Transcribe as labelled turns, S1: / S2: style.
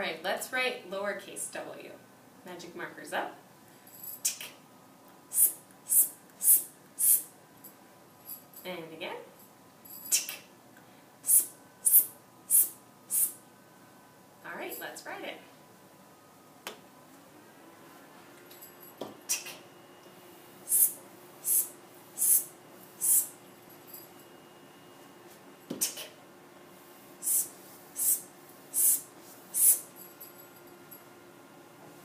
S1: Alright, let's write lowercase w. Magic markers up. And again.